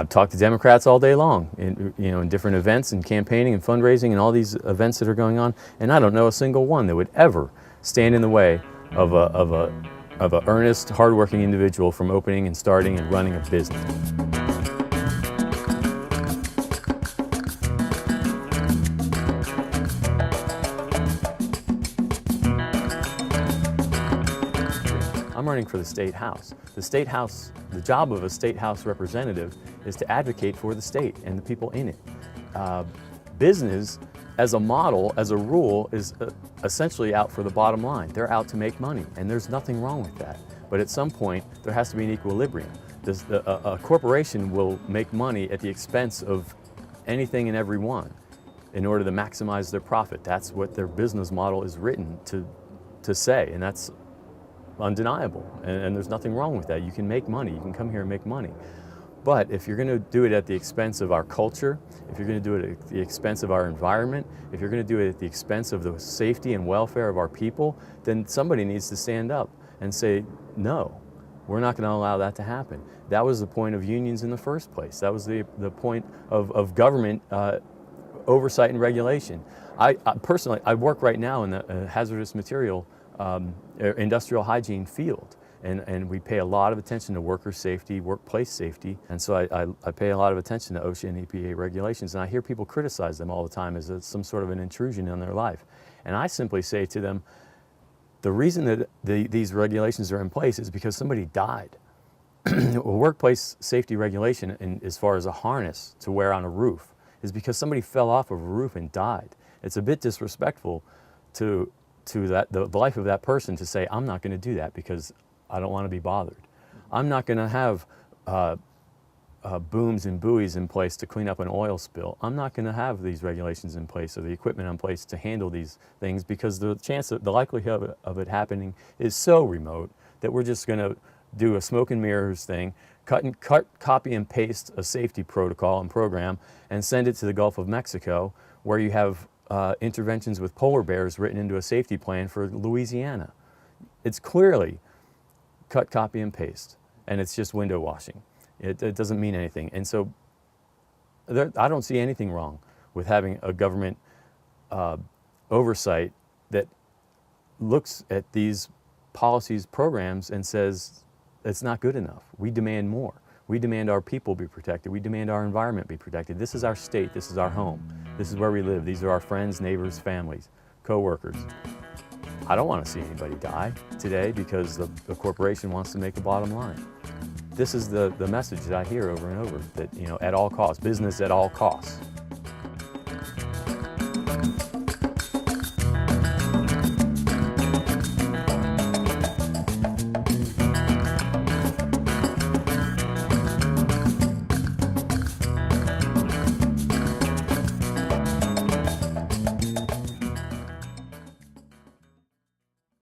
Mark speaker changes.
Speaker 1: I've talked to Democrats all day long, in different events and campaigning and fundraising and all these events that are going on, and I don't know a single one that would ever stand in the way of a earnest, hardworking individual from opening and starting and running a business. I'm running for the State House. The State House, the job of a State House representative is to advocate for the state and the people in it. Business, as a model, as a rule, is essentially out for the bottom line. They're out to make money, and there's nothing wrong with that. But at some point, there has to be an equilibrium. A corporation will make money at the expense of anything and everyone in order to maximize their profit. That's what their business model is written to say, and that's undeniable, and there's nothing wrong with that. You can make money, you can come here and make money. But if you're going to do it at the expense of our culture, if you're going to do it at the expense of our environment, if you're going to do it at the expense of the safety and welfare of our people, then somebody needs to stand up and say, no, we're not going to allow that to happen. That was the point of unions in the first place. That was the point of government oversight and regulation. I personally, I work right now in the hazardous material industrial hygiene field, and we pay a lot of attention to worker safety, workplace safety, and so I pay a lot of attention to OSHA and EPA regulations, and I hear people criticize them all the time as some sort of an intrusion in their life. And I simply say to them, the reason that these regulations are in place is because somebody died. A workplace safety regulation, as far as a harness to wear on a roof, is because somebody fell off of a roof and died. It's a bit disrespectful to the life of that person to say, I'm not going to do that because I don't want to be bothered. I'm not going to have booms and buoys in place to clean up an oil spill. I'm not going to have these regulations in place or the equipment in place to handle these things because the likelihood of it happening is so remote that we're just going to do a smoke and mirrors thing, copy and paste a safety protocol and program and send it to the Gulf of Mexico, where you have interventions with polar bears written into a safety plan for Louisiana. It's clearly cut, copy, and paste, and it's just window washing. It doesn't mean anything. And so I don't see anything wrong with having a government oversight that looks at these policies, programs, and says, it's not good enough. We demand more. We demand our people be protected. We demand our environment be protected. This is our state. This is our home. This is where we live. These are our friends, neighbors, families, co-workers. I don't want to see anybody die today because the corporation wants to make a bottom line. This is the message that I hear over and over, that, at all costs, business at all costs.